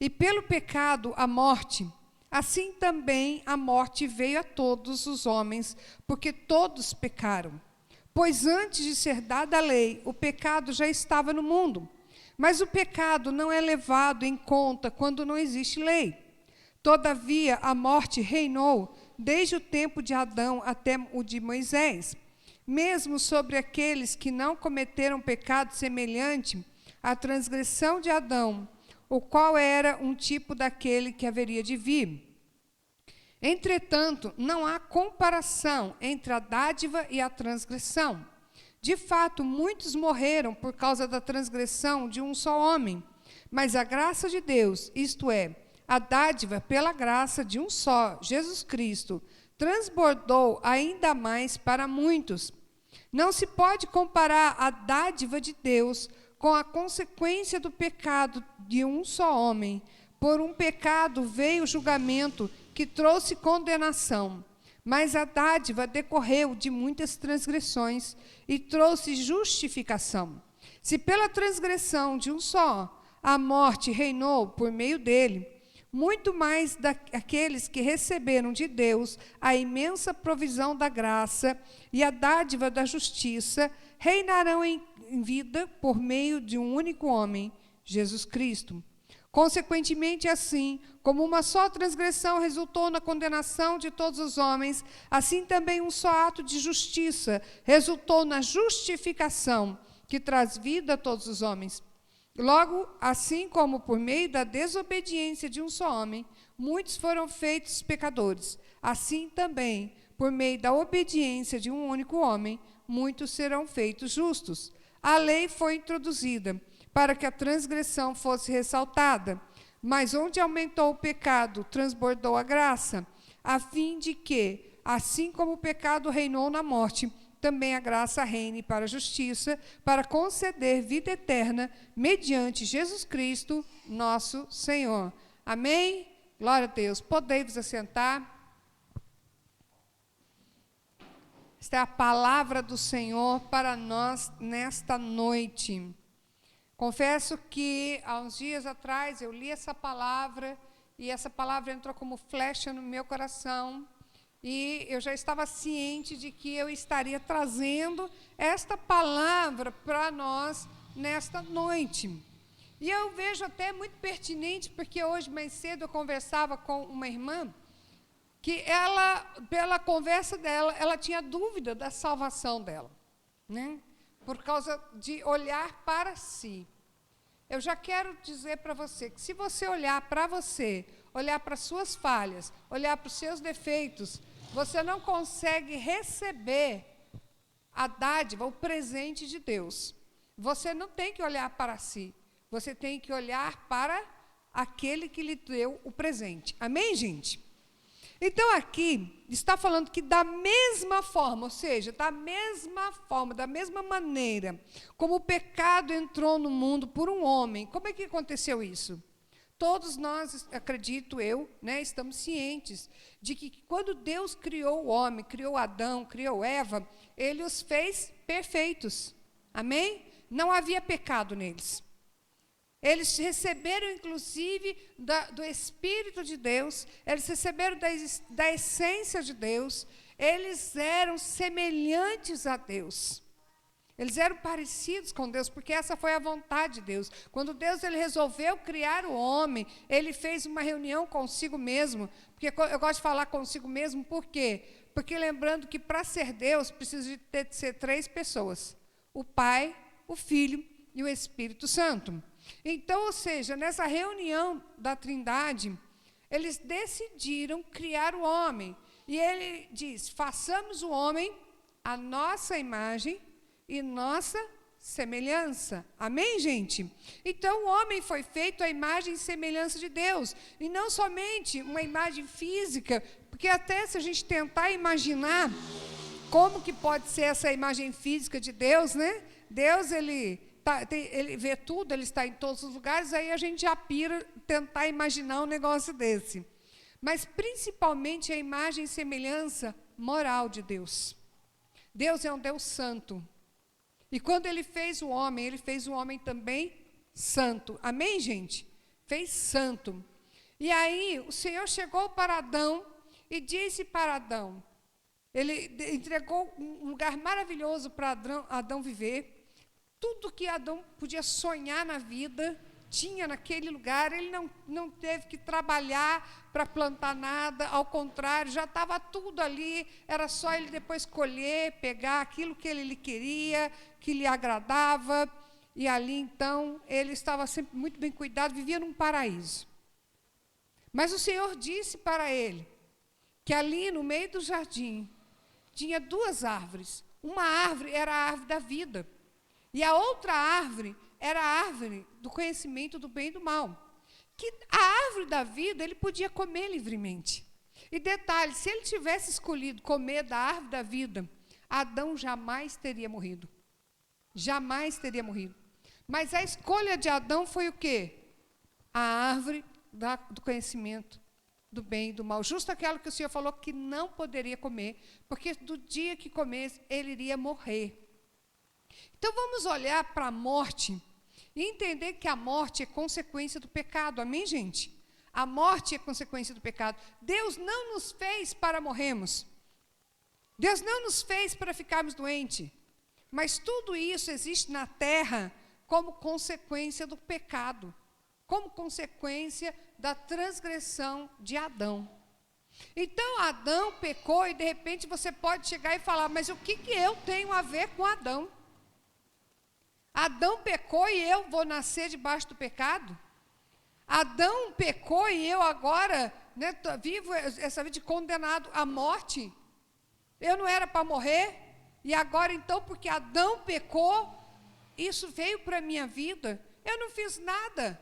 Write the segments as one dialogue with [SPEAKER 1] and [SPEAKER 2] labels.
[SPEAKER 1] E pelo pecado, a morte. Assim também a morte veio a todos os homens, porque todos pecaram. Pois antes de ser dada a lei, o pecado já estava no mundo. Mas o pecado não é levado em conta quando não existe lei. Todavia, a morte reinou desde o tempo de Adão até o de Moisés, mesmo sobre aqueles que não cometeram pecado semelhante à transgressão de Adão, o qual era um tipo daquele que haveria de vir. Entretanto, não há comparação entre a dádiva e a transgressão. De fato, muitos morreram por causa da transgressão de um só homem, mas a graça de Deus, isto é, a dádiva pela graça de um só, Jesus Cristo, transbordou ainda mais para muitos. Não se pode comparar a dádiva de Deus com a consequência do pecado de um só homem. Por um pecado veio o julgamento que trouxe condenação, mas a dádiva decorreu de muitas transgressões e trouxe justificação. Se pela transgressão de um só a morte reinou por meio dele, muito mais daqueles que receberam de Deus a imensa provisão da graça e a dádiva da justiça reinarão em vida por meio de um único homem, Jesus Cristo. Consequentemente, assim como uma só transgressão resultou na condenação de todos os homens, assim também um só ato de justiça resultou na justificação, que traz vida a todos os homens. Logo, assim como por meio da desobediência de um só homem, muitos foram feitos pecadores, assim também, por meio da obediência de um único homem, muitos serão feitos justos. A lei foi introduzida para que a transgressão fosse ressaltada, mas onde aumentou o pecado, transbordou a graça, a fim de que, assim como o pecado reinou na morte, também a graça reine para a justiça, para conceder vida eterna, mediante Jesus Cristo, nosso Senhor. Amém? Glória a Deus. Podei-vos assentar. Esta é a palavra do Senhor para nós nesta noite. Confesso que, há uns dias atrás, eu li essa palavra, e essa palavra entrou como flecha no meu coração, e eu já estava ciente de que eu estaria trazendo esta palavra para nós nesta noite. E eu vejo até muito pertinente, porque hoje, mais cedo, eu conversava com uma irmã, que ela, pela conversa dela, ela tinha dúvida da salvação dela, né? Por causa de olhar para si. Eu já quero dizer para você que se você olhar para você, olhar para as suas falhas, olhar para os seus defeitos, você não consegue receber a dádiva, o presente de Deus. Você não tem que olhar para si, você tem que olhar para aquele que lhe deu o presente. Amém, gente? Então, aqui, está falando que da mesma forma, ou seja, da mesma forma, da mesma maneira, como o pecado entrou no mundo por um homem, como é que aconteceu isso? Todos nós, acredito eu, né, estamos cientes de que quando Deus criou o homem, criou Adão, criou Eva, Ele os fez perfeitos. Amém? Não havia pecado neles. Eles receberam, inclusive, do Espírito de Deus, eles receberam da essência de Deus, eles eram semelhantes a Deus. Eles eram parecidos com Deus, porque essa foi a vontade de Deus. Quando Deus ele resolveu criar o homem, Ele fez uma reunião consigo mesmo, porque eu gosto de falar consigo mesmo, por quê? Porque lembrando que para ser Deus, precisa de ser 3 pessoas, o Pai, o Filho e o Espírito Santo. Então, ou seja, nessa reunião da Trindade, eles decidiram criar o homem. E ele diz, façamos o homem à nossa imagem e nossa semelhança. Amém, gente? Então, o homem foi feito à imagem e semelhança de Deus. E não somente uma imagem física, porque até se a gente tentar imaginar como que pode ser essa imagem física de Deus, né? Deus, ele vê tudo, ele está em todos os lugares, aí a gente já pira tentar imaginar um negócio desse. Mas, principalmente, a imagem e semelhança moral de Deus. Deus é um Deus santo. E quando Ele fez o homem também santo. Amém, gente? fez santo. E aí o Senhor chegou para Adão e disse para Adão, ele entregou um lugar maravilhoso para Adão viver. Tudo que Adão podia sonhar na vida, tinha naquele lugar. Ele não teve que trabalhar para plantar nada, ao contrário, já estava tudo ali, era só ele depois colher, pegar aquilo que ele queria, que lhe agradava, e ali então ele estava sempre muito bem cuidado, vivia num paraíso. Mas o Senhor disse para ele que ali no meio do jardim tinha duas árvores. Uma árvore era a árvore da vida, e a outra árvore era a árvore do conhecimento do bem e do mal. Que a árvore da vida ele podia comer livremente. E detalhe, se ele tivesse escolhido comer da árvore da vida, Adão jamais teria morrido. Jamais teria morrido. Mas a escolha de Adão foi o quê? A árvore do conhecimento do bem e do mal. Justo aquela que o Senhor falou que não poderia comer, porque do dia que comesse, ele iria morrer. Então vamos olhar para a morte e entender que a morte é consequência do pecado. Amém, gente? A morte é consequência do pecado. Deus não nos fez para morrermos. Deus não nos fez para ficarmos doentes. Mas tudo isso existe na terra como consequência do pecado, como consequência da transgressão de Adão. Então, Adão pecou e, de repente, você pode chegar e falar, mas o que eu tenho a ver com Adão? Adão pecou e eu vou nascer debaixo do pecado? Adão pecou e eu agora vivo essa vida de condenado à morte? Eu não era para morrer? E agora, então, porque Adão pecou, isso veio para a minha vida? Eu não fiz nada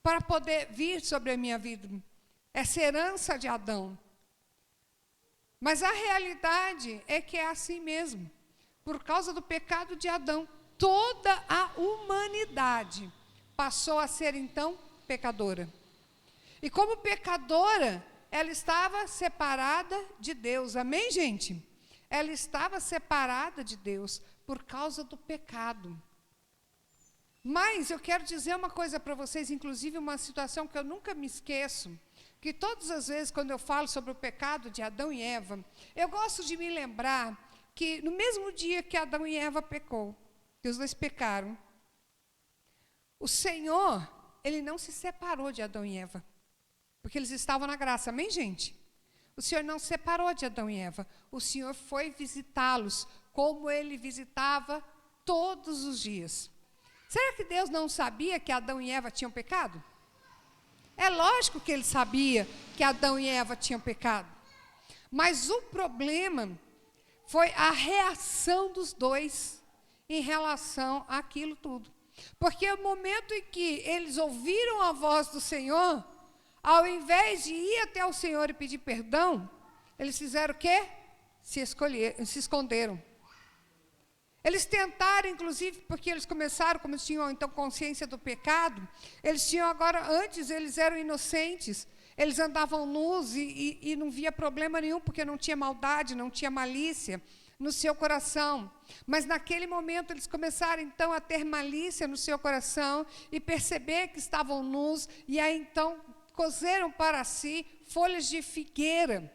[SPEAKER 1] para poder vir sobre a minha vida. Essa herança de Adão. Mas a realidade é que é assim mesmo. Por causa do pecado de Adão, toda a humanidade passou a ser, então, pecadora. E como pecadora, ela estava separada de Deus. Amém, gente? Ela estava separada de Deus por causa do pecado. Mas eu quero dizer uma coisa para vocês, inclusive uma situação que eu nunca me esqueço, que todas as vezes quando eu falo sobre o pecado de Adão e Eva, eu gosto de me lembrar que no mesmo dia que Adão e Eva pecou, que os dois pecaram, o Senhor, Ele não se separou de Adão e Eva, porque eles estavam na graça, amém, gente? O Senhor não se separou de Adão e Eva, o Senhor foi visitá-los, como Ele visitava todos os dias. Será que Deus não sabia que Adão e Eva tinham pecado? É lógico que Ele sabia que Adão e Eva tinham pecado, mas o problema foi a reação dos dois em relação àquilo tudo. Porque o momento em que eles ouviram a voz do Senhor, ao invés de ir até o Senhor e pedir perdão, eles fizeram o quê? Se esconderam. Eles tentaram, inclusive, porque eles começaram, como eles tinham então consciência do pecado, eles tinham agora, antes eles eram inocentes, eles andavam nus e não via problema nenhum, porque não tinha maldade, não tinha malícia no seu coração. Mas naquele momento eles começaram então a ter malícia no seu coração e perceber que estavam nus, e aí então cozeram para si folhas de figueira.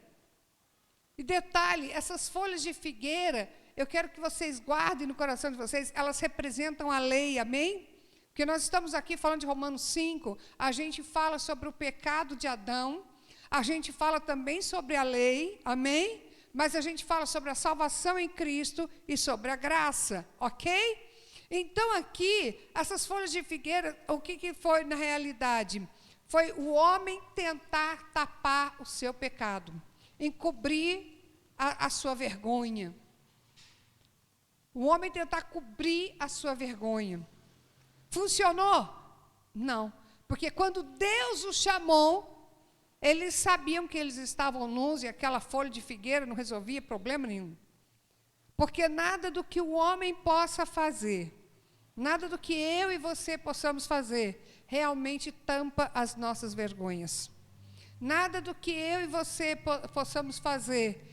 [SPEAKER 1] E detalhe, essas folhas de figueira, eu quero que vocês guardem no coração de vocês, elas representam a lei, amém? Porque nós estamos aqui falando de Romanos 5, a gente fala sobre o pecado de Adão, a gente fala também sobre a lei, amém? Mas a gente fala sobre a salvação em Cristo e sobre a graça, ok? Então aqui, essas folhas de figueira, o que foi na realidade? Foi o homem tentar tapar o seu pecado, encobrir a sua vergonha. O homem tentar cobrir a sua vergonha. Funcionou? Não. Porque quando Deus os chamou, eles sabiam que eles estavam nus e aquela folha de figueira não resolvia problema nenhum. Porque nada do que o homem possa fazer, nada do que eu e você possamos fazer, realmente tampa as nossas vergonhas. Nada do que eu e você possamos fazer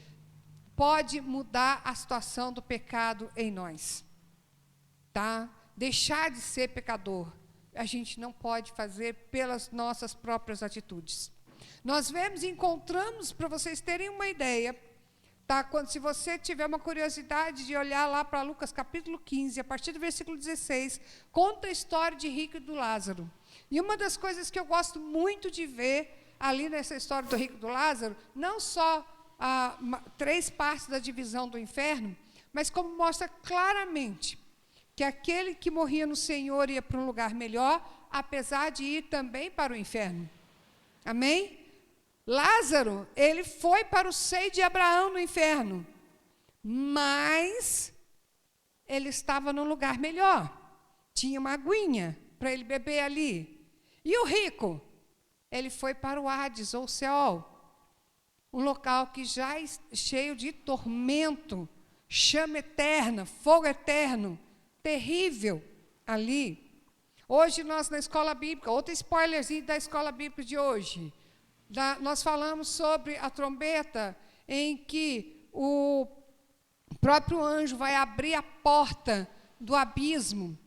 [SPEAKER 1] pode mudar a situação do pecado em nós, tá? Deixar de ser pecador a gente não pode fazer pelas nossas próprias atitudes. Nós vemos e encontramos, para vocês terem uma ideia, tá? Se você tiver uma curiosidade de olhar lá para Lucas capítulo 15, a partir do versículo 16, conta a história de Rico e do Lázaro. E uma das coisas que eu gosto muito de ver ali nessa história do Rico e do Lázaro, não só 3 partes da divisão do inferno, mas como mostra claramente que aquele que morria no Senhor ia para um lugar melhor, apesar de ir também para o inferno. Amém? Lázaro, ele foi para o seio de Abraão no inferno, mas ele estava num lugar melhor. Tinha uma aguinha para ele beber ali. E o rico, ele foi para o Hades, ou Seol, um local que já é cheio de tormento, chama eterna, fogo eterno, terrível ali. Hoje nós na escola bíblica, outro spoilerzinho da escola bíblica de hoje, nós falamos sobre a trombeta em que o próprio anjo vai abrir a porta do abismo,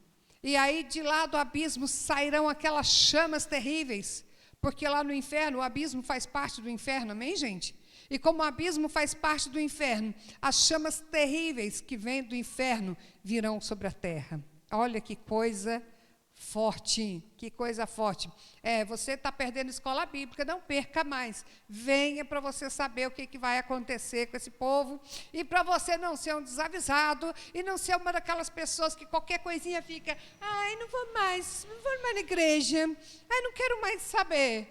[SPEAKER 1] e aí de lá do abismo sairão aquelas chamas terríveis, porque lá no inferno, o abismo faz parte do inferno, amém, gente? E como o abismo faz parte do inferno, as chamas terríveis que vêm do inferno virão sobre a terra. Olha que coisa forte, que coisa forte. Você está perdendo escola bíblica, não perca mais. Venha para você saber o que vai acontecer com esse povo, e para você não ser um desavisado, e não ser uma daquelas pessoas que qualquer coisinha fica, não vou mais na igreja, não quero mais saber.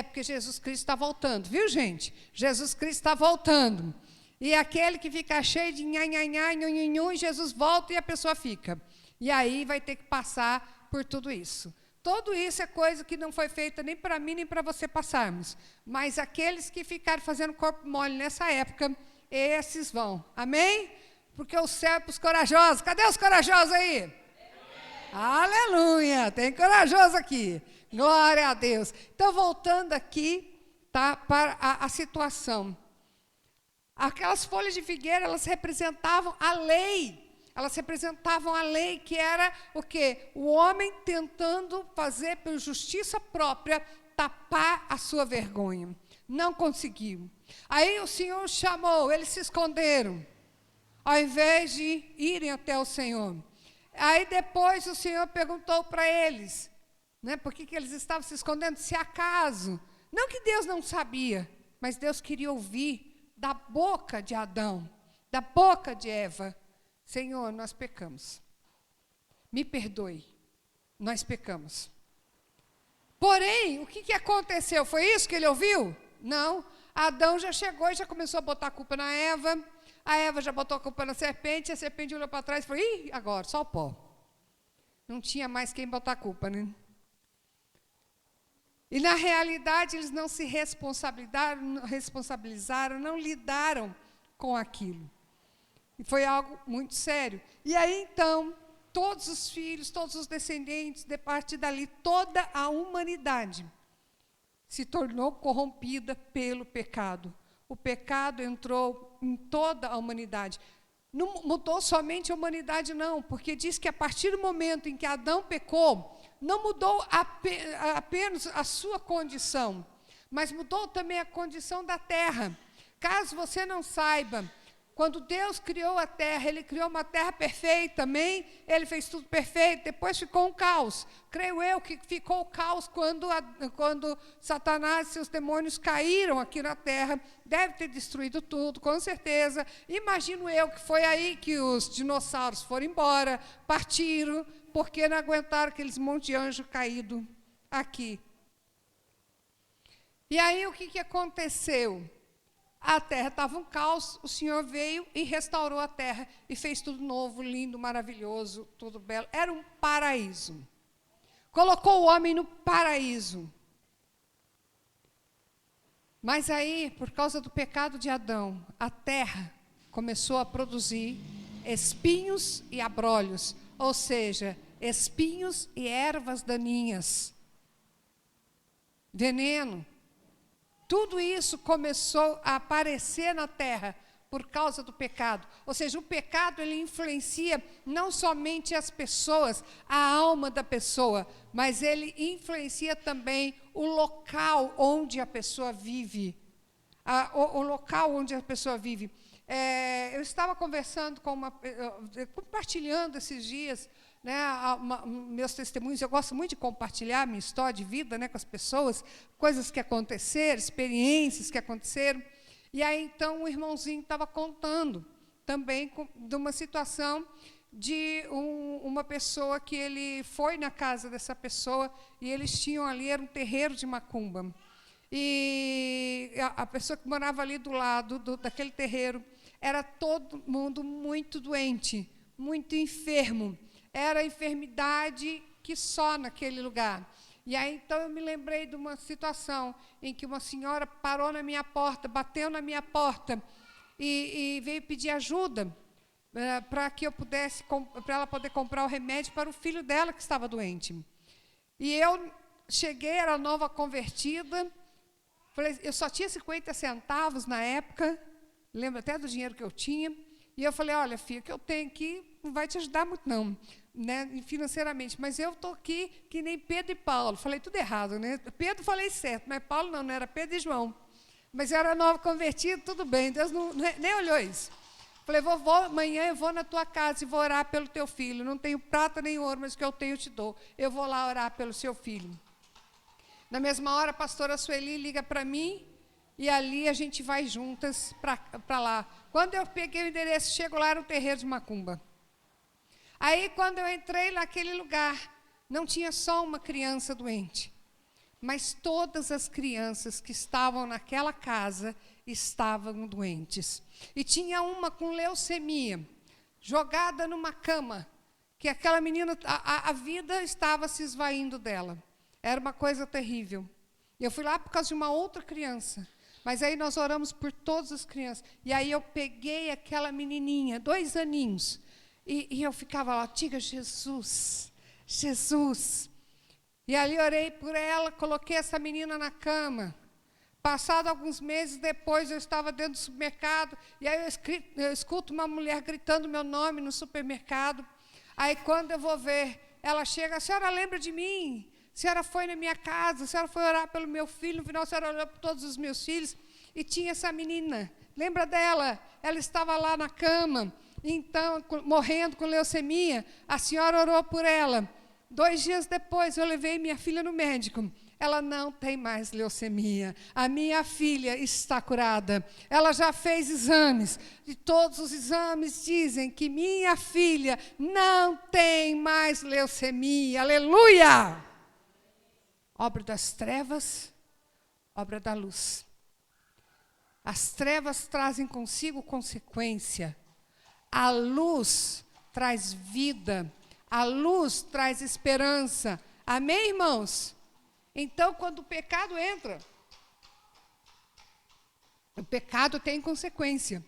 [SPEAKER 1] Porque Jesus Cristo está voltando, viu, gente? Jesus Cristo está voltando. E aquele que fica cheio de nhanhanhá, nhunhunhu, Jesus volta e a pessoa fica. E aí vai ter que passar por tudo isso. Tudo isso é coisa que não foi feita nem para mim, nem para você passarmos. Mas aqueles que ficaram fazendo corpo mole nessa época, esses vão. Amém? Porque o céu é para os corajosos. Cadê os corajosos aí? Aleluia! Tem corajoso aqui. Glória a Deus. Então, voltando aqui, tá, para a situação. Aquelas folhas de figueira, elas representavam a lei. Elas representavam a lei, que era o quê? O homem tentando fazer por justiça própria, tapar a sua vergonha. Não conseguiu. Aí o Senhor chamou, eles se esconderam, ao invés de irem até o Senhor. Aí depois o Senhor perguntou para eles, por que eles estavam se escondendo? Se acaso, não que Deus não sabia, mas Deus queria ouvir da boca de Adão, da boca de Eva: Senhor, nós pecamos, me perdoe, nós pecamos. Porém, o que aconteceu? Foi isso que ele ouviu? Não. Adão já chegou e já começou a botar a culpa na Eva, a Eva já botou a culpa na serpente, a serpente olhou para trás e falou: ih, agora, só o pó. Não tinha mais quem botar a culpa, né? E na realidade eles não se responsabilizaram, não lidaram com aquilo. E foi algo muito sério. E aí então, todos os filhos, todos os descendentes, de partir dali, toda a humanidade se tornou corrompida pelo pecado. O pecado entrou em toda a humanidade. Não mudou somente a humanidade, não, porque diz que a partir do momento em que Adão pecou, não mudou apenas a sua condição, mas mudou também a condição da terra. Caso você não saiba, quando Deus criou a terra, Ele criou uma terra perfeita, amém? Ele fez tudo perfeito, depois ficou um caos. Creio eu que ficou o caos quando Satanás e seus demônios caíram aqui na terra. Deve ter destruído tudo, com certeza. Imagino eu que foi aí que os dinossauros foram embora, partiram, porque não aguentaram aqueles monte de anjo caído aqui. E aí o que aconteceu? A terra estava um caos, o Senhor veio e restaurou a terra e fez tudo novo, lindo, maravilhoso, tudo belo. Era um paraíso. Colocou o homem no paraíso. Mas aí, por causa do pecado de Adão, a terra começou a produzir espinhos e abrolhos, ou seja, espinhos e ervas daninhas, veneno. Tudo isso começou a aparecer na terra por causa do pecado. Ou seja, o pecado ele influencia não somente as pessoas, a alma da pessoa, mas ele influencia também o local onde a pessoa vive. O local onde a pessoa vive. Eu estava conversando compartilhando esses dias, né, meus testemunhos. Eu gosto muito de compartilhar minha história de vida, né, com as pessoas, coisas que aconteceram, experiências que aconteceram. E aí, então, um irmãozinho estava contando também de uma situação de uma pessoa que ele foi na casa dessa pessoa e eles tinham ali, era um terreiro de macumba. E a pessoa que morava ali do lado daquele terreiro, era todo mundo muito doente, muito enfermo. Era enfermidade que só naquele lugar. E aí, então, eu me lembrei de uma situação em que uma senhora parou na minha porta, bateu na minha porta e veio pedir ajuda para que eu pudesse, para ela poder comprar o remédio para o filho dela que estava doente. E eu cheguei, era nova convertida, falei, eu só tinha 50 centavos na época, lembro até do dinheiro que eu tinha, e eu falei, olha, filha, o que eu tenho aqui não vai te ajudar muito, não, né, financeiramente, mas eu estou aqui que nem Pedro e Paulo. Falei tudo errado, né? Pedro falei certo, mas Paulo não era Pedro e João. Mas eu era nova convertida, tudo bem, Deus nem olhou isso. Falei, vovô, amanhã eu vou na tua casa e vou orar pelo teu filho. Não tenho prata nem ouro, mas o que eu tenho eu te dou. Eu vou lá orar pelo seu filho. Na mesma hora, a pastora Sueli liga para mim, e ali a gente vai juntas para lá. Quando eu peguei o endereço, chego lá, era um terreiro de macumba. Aí, quando eu entrei naquele lugar, não tinha só uma criança doente, mas todas as crianças que estavam naquela casa estavam doentes. E tinha uma com leucemia, jogada numa cama, que aquela menina, a vida estava se esvaindo dela. Era uma coisa terrível. Eu fui lá por causa de uma outra criança. Mas aí nós oramos por todas as crianças. E aí eu peguei aquela menininha, 2 aninhos, e eu ficava lá, diga Jesus, Jesus. E ali orei por ela, coloquei essa menina na cama. Passado alguns meses depois, eu estava dentro do supermercado, e aí eu escuto uma mulher gritando meu nome no supermercado. Aí, quando eu vou ver, ela chega, a senhora lembra de mim? A senhora foi na minha casa, a senhora foi orar pelo meu filho, no final a senhora orou por todos os meus filhos, e tinha essa menina, lembra dela? Ela estava lá na cama, então, morrendo com leucemia, a senhora orou por ela. 2 dias depois, eu levei minha filha no médico. Ela não tem mais leucemia. A minha filha está curada. Ela já fez exames. E todos os exames dizem que minha filha não tem mais leucemia. Aleluia! Obra das trevas, obra da luz. As trevas trazem consigo consequência. A luz traz vida. A luz traz esperança. Amém, irmãos? Então, quando o pecado entra, o pecado tem consequência.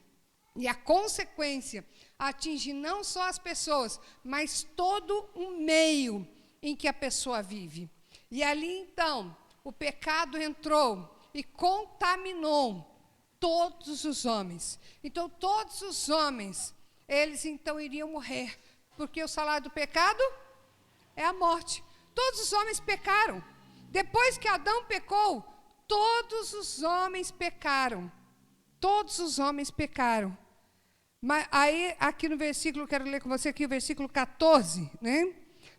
[SPEAKER 1] E a consequência atinge não só as pessoas, mas todo o meio em que a pessoa vive. E ali, então, o pecado entrou e contaminou todos os homens. Então, todos os homens, eles então iriam morrer, porque o salário do pecado é a morte. Todos os homens pecaram. Depois que Adão pecou, todos os homens pecaram. Todos os homens pecaram. Mas aí, aqui no versículo, quero ler com você aqui o versículo 14, né?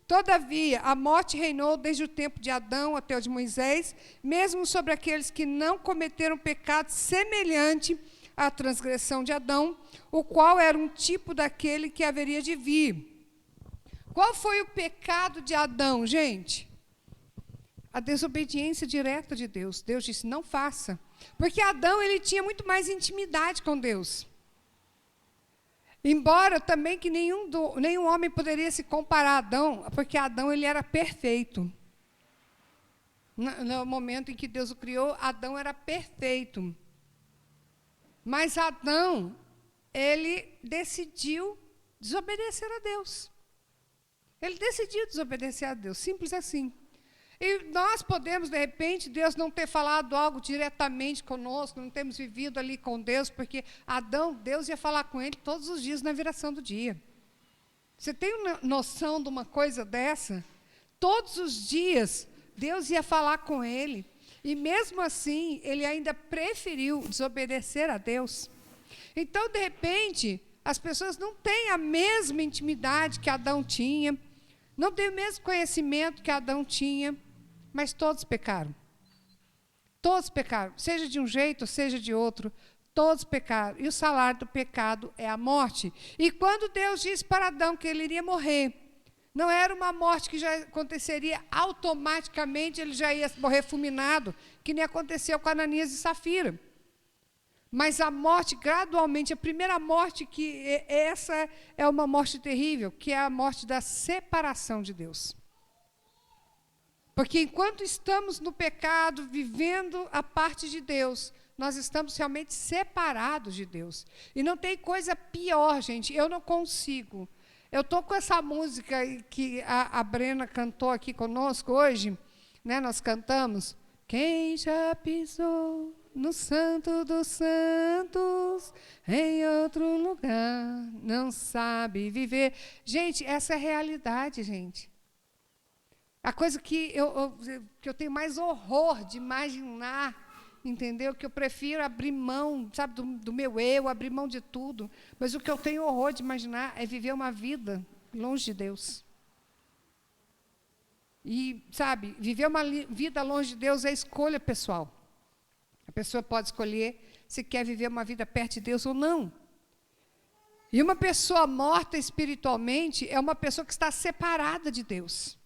[SPEAKER 1] Todavia, a morte reinou desde o tempo de Adão até o de Moisés, mesmo sobre aqueles que não cometeram pecado semelhante à transgressão de Adão, o qual era um tipo daquele que haveria de vir. Qual foi o pecado de Adão, gente? A desobediência direta de Deus. Deus disse, não faça. Porque Adão, ele tinha muito mais intimidade com Deus. Embora também que nenhum homem poderia se comparar a Adão, porque Adão, ele era perfeito. No momento em que Deus o criou, Adão era perfeito. Mas Adão, ele decidiu desobedecer a Deus. Ele decidiu desobedecer a Deus, simples assim. E nós podemos, de repente, Deus não ter falado algo diretamente conosco, não temos vivido ali com Deus, porque Adão, Deus ia falar com ele todos os dias na viração do dia. Você tem noção de uma coisa dessa? Todos os dias, Deus ia falar com ele. E mesmo assim, ele ainda preferiu desobedecer a Deus. Então, de repente, as pessoas não têm a mesma intimidade que Adão tinha, não têm o mesmo conhecimento que Adão tinha, mas todos pecaram. Todos pecaram, seja de um jeito, seja de outro, todos pecaram. E o salário do pecado é a morte. E quando Deus disse para Adão que ele iria morrer, não era uma morte que já aconteceria automaticamente, ele já ia morrer fulminado, que nem aconteceu com Ananias e Safira. Mas a morte, gradualmente, a primeira morte, que essa é uma morte terrível, que é a morte da separação de Deus. Porque enquanto estamos no pecado, vivendo a parte de Deus, nós estamos realmente separados de Deus. E não tem coisa pior, gente, eu não consigo. Eu estou com essa música que a Brena cantou aqui conosco hoje, né, nós cantamos, quem já pisou no Santo dos Santos, em outro lugar, não sabe viver. Gente, essa é a realidade, gente. A coisa que eu tenho mais horror de imaginar, entendeu? Que eu prefiro abrir mão, sabe, do meu eu, abrir mão de tudo. Mas o que eu tenho horror de imaginar é viver uma vida longe de Deus. E, sabe, viver uma vida longe de Deus é escolha pessoal. A pessoa pode escolher se quer viver uma vida perto de Deus ou não. E uma pessoa morta espiritualmente é uma pessoa que está separada de Deus.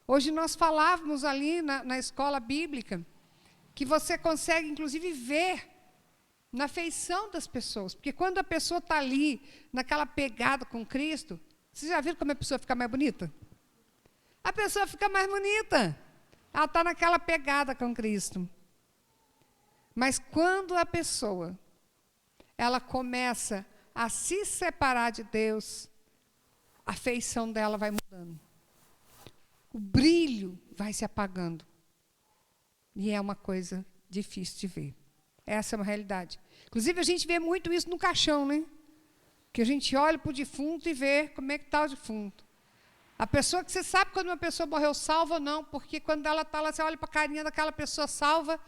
[SPEAKER 1] Hoje nós falávamos ali na escola bíblica que você consegue, inclusive, ver na feição das pessoas. Porque quando a pessoa está ali, naquela pegada com Cristo, vocês já viram como a pessoa fica mais bonita? A pessoa fica mais bonita. Ela está naquela pegada com Cristo. Mas quando a pessoa, ela começa a se separar de Deus, a feição dela vai mudando. O brilho vai se apagando. E é uma coisa difícil de ver. Essa é uma realidade. Inclusive, a gente vê muito isso no caixão, né? Que a gente olha para o defunto e vê como é que está o defunto. A pessoa que você sabe quando uma pessoa morreu salva ou não, porque quando ela está lá, você olha para a carinha daquela pessoa salva,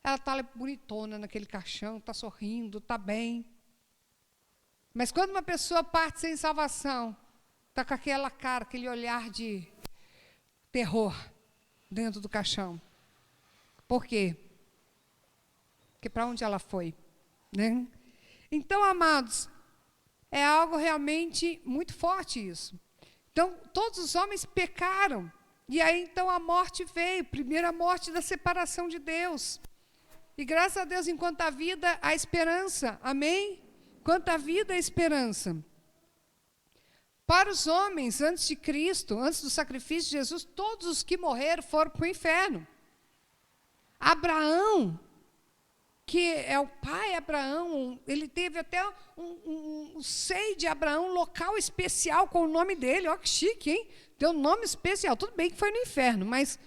[SPEAKER 1] ela está lá bonitona naquele caixão, está sorrindo, está bem. Mas quando uma pessoa parte sem salvação, está com aquela cara, aquele olhar de terror dentro do caixão. Por quê? Porque para onde ela foi? Né? Então, amados, é algo realmente muito forte isso. Então, todos os homens pecaram. E aí, então, a morte veio. Primeiro, a morte da separação de Deus. E, graças a Deus, enquanto há vida, há esperança. Amém? Enquanto há vida, há esperança. Para os homens, antes de Cristo, antes do sacrifício de Jesus, todos os que morreram foram para o inferno. Abraão, que é o pai Abraão, ele teve até um seio de Abraão, um local especial com o nome dele. Olha que chique, hein? Tem um nome especial. Tudo bem que foi no inferno, mas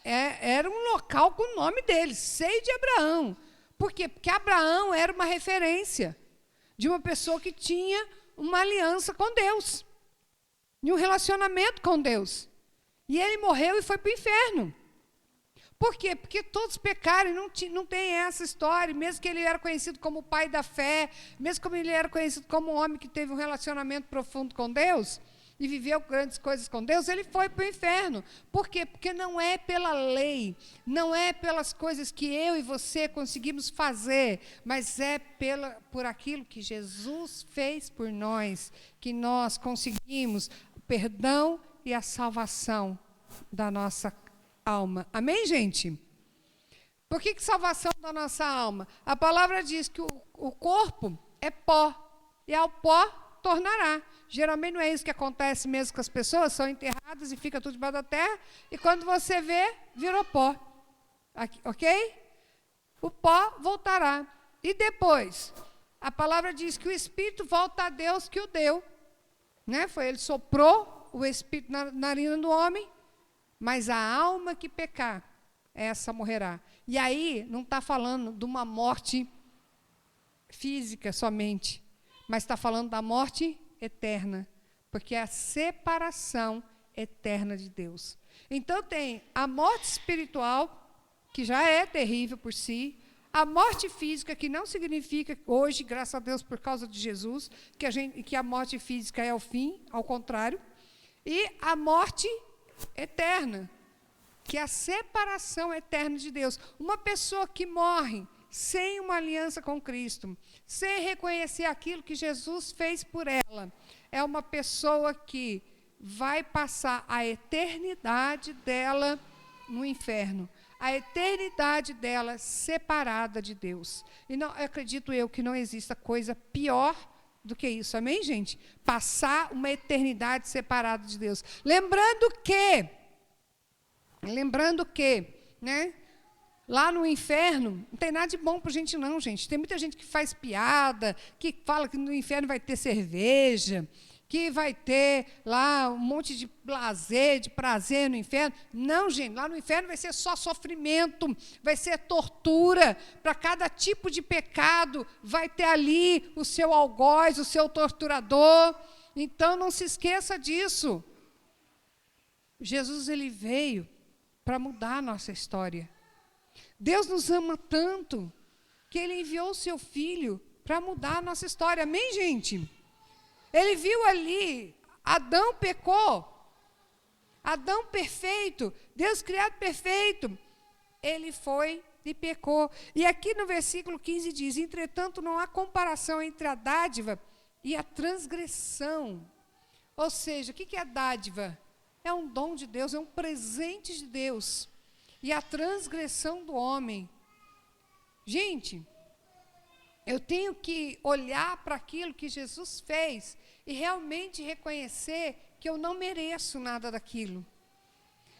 [SPEAKER 1] era um local com o nome dele, seio de Abraão. Por quê? Porque Abraão era uma referência de uma pessoa que tinha uma aliança com Deus, e um relacionamento com Deus. E ele morreu e foi para o inferno. Por quê? Porque todos pecaram e não tem essa história. Mesmo que ele era conhecido como o pai da fé, mesmo como ele era conhecido como um homem que teve um relacionamento profundo com Deus, e viveu grandes coisas com Deus, ele foi para o inferno. Por quê? Porque não é pela lei, não é pelas coisas que eu e você conseguimos fazer, mas é por aquilo que Jesus fez por nós, que nós conseguimos o perdão e a salvação da nossa alma. Amém, gente? Por que salvação da nossa alma? A palavra diz que o corpo é pó, e ao pó tornará. Geralmente não é isso que acontece mesmo com as pessoas, são enterradas e fica tudo debaixo da terra, e quando você vê, virou pó. Aqui, ok? O pó voltará. E depois, a palavra diz que o Espírito volta a Deus que o deu. Né? Ele soprou o Espírito na narina do homem, mas a alma que pecar, essa morrerá. E aí, não está falando de uma morte física somente, mas está falando da morte eterna, porque é a separação eterna de Deus. Então tem a morte espiritual, que já é terrível por si, a morte física, que não significa hoje, graças a Deus, por causa de Jesus, que a morte física é o fim, ao contrário, e a morte eterna, que é a separação eterna de Deus. Uma pessoa que morre sem uma aliança com Cristo, sem reconhecer aquilo que Jesus fez por ela, é uma pessoa que vai passar a eternidade dela no inferno, a eternidade dela separada de Deus. E não, acredito eu que não exista coisa pior do que isso, amém, gente? Passar uma eternidade separada de Deus. Lembrando que, né? Lá no inferno, não tem nada de bom para a gente não, gente. Tem muita gente que faz piada, que fala que no inferno vai ter cerveja, que vai ter lá um monte de lazer, de prazer no inferno. Não, gente, lá no inferno vai ser só sofrimento, vai ser tortura. Para cada tipo de pecado, vai ter ali o seu algoz, o seu torturador. Então, não se esqueça disso. Jesus, ele veio para mudar a nossa história. Deus nos ama tanto que ele enviou o seu filho para mudar a nossa história. Amém, gente? Ele viu ali, Adão pecou. Adão perfeito, Deus criado perfeito. Ele foi e pecou. E aqui no versículo 15 diz: entretanto, não há comparação entre a dádiva e a transgressão. Ou seja, o que é a dádiva? É um dom de Deus, é um presente de Deus. E a transgressão do homem. Gente, eu tenho que olhar para aquilo que Jesus fez e realmente reconhecer que eu não mereço nada daquilo.